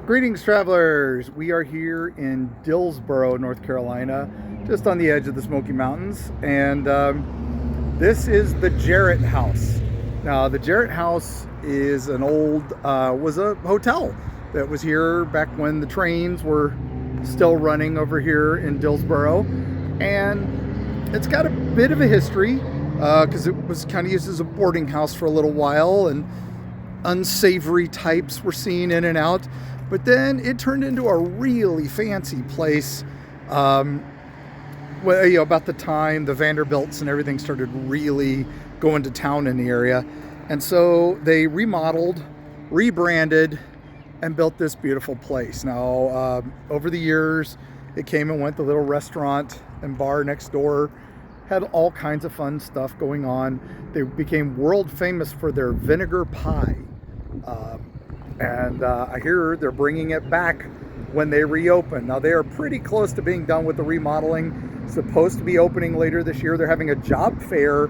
Greetings, travelers. We are here in Dillsboro, North Carolina, just on the edge of the Smoky Mountains, and this is the Jarrett House. Now, the Jarrett House is an old, was a hotel that was here back when the trains were still running over here in Dillsboro, and it's got a bit of a history because it was kind of used as a boarding house for a little while, and unsavory types were seen in and out. But then it turned into a really fancy place. About the time the Vanderbilts and everything started really going to town in the area. And so they remodeled, rebranded, and built this beautiful place. Now, over the years, it came and went. The little restaurant and bar next door had all kinds of fun stuff going on. They became world famous for their vinegar pie. And I hear they're bringing it back when they reopen. Now, they are pretty close to being done with the remodeling. It's supposed to be opening later this year. They're having a job fair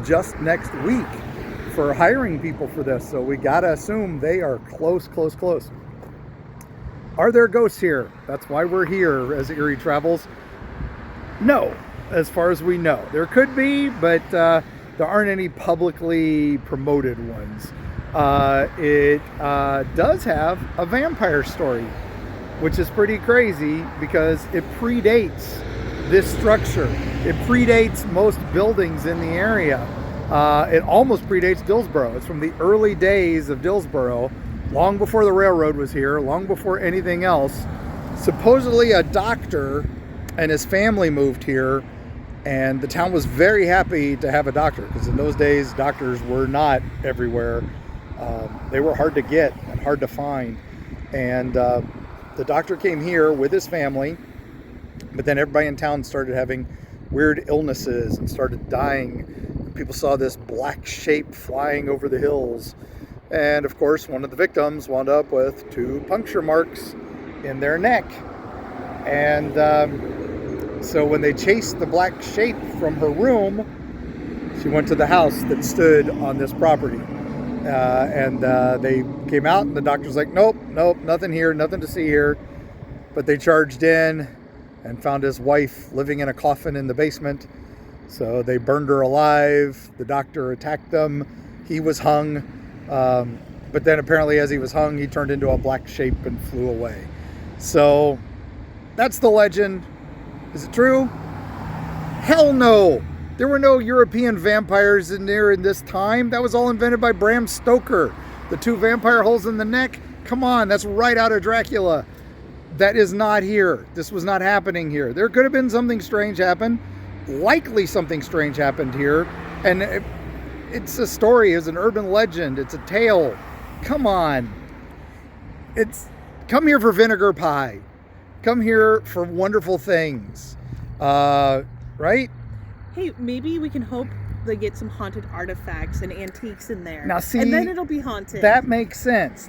just next week for hiring people for this. So we gotta assume they are close. Are there ghosts here? That's why we're here as Erie Travels. No, as far as we know. There could be, but there aren't any publicly promoted ones. It does have a vampire story, which is pretty crazy because it predates this structure. It predates most buildings in the area. It almost predates Dillsboro. It's from the early days of Dillsboro, long before the railroad was here, long before anything else. Supposedly a doctor and his family moved here, and the town was very happy to have a doctor because in those days doctors were not everywhere. They were hard to get and hard to find. And the doctor came here with his family, but then everybody in town started having weird illnesses and started dying. People saw this black shape flying over the hills. And of course, one of the victims wound up with 2 puncture marks in their neck. And so when they chased the black shape from her room, she went to the house that stood on this property. And they came out and the doctor's like, nope, nothing here, nothing to see here. But they charged in and found his wife living in a coffin in the basement. So they burned her alive. The doctor attacked them. He was hung. But then apparently as he was hung, he turned into a black shape and flew away. So that's the legend. Is it true? Hell no. There were no European vampires in there in this time. That was all invented by Bram Stoker. The 2 vampire holes in the neck. Come on, that's right out of Dracula. That is not here. This was not happening here. There could have been something strange happen. Likely something strange happened here. And it's a story, it's an urban legend, it's a tale. Come on. Come here for vinegar pie. Come here for wonderful things. Right? Hey, maybe we can hope they get some haunted artifacts and antiques in there. Now see, and then it'll be haunted. That makes sense.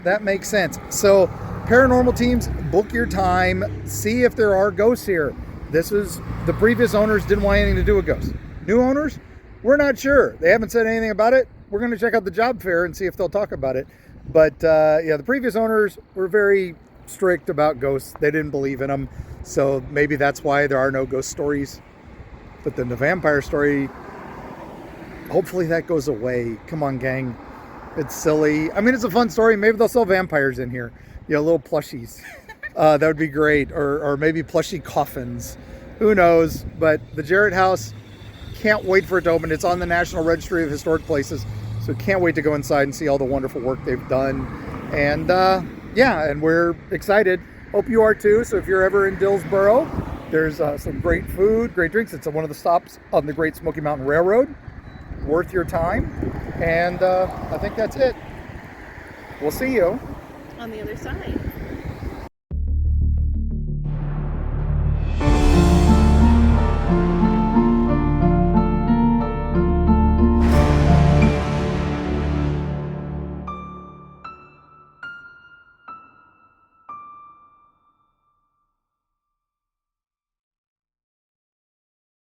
So, paranormal teams, book your time. See if there are ghosts here. The previous owners didn't want anything to do with ghosts. New owners, we're not sure. They haven't said anything about it. We're going to check out the job fair and see if they'll talk about it. But the previous owners were very strict about ghosts. They didn't believe in them. So maybe that's why there are no ghost stories. But then the vampire story, hopefully that goes away. Come on, gang. It's silly. I mean, it's a fun story. Maybe they'll sell vampires in here. Little plushies. That would be great. Or maybe plushie coffins. Who knows? But the Jarrett House, can't wait for it to open. It's on the National Registry of Historic Places. So can't wait to go inside and see all the wonderful work they've done. And and we're excited. Hope you are too. So if you're ever in Dillsboro, there's some great food, great drinks. It's one of the stops on the Great Smoky Mountain Railroad. Worth your time. And I think that's it. We'll see you on the other side.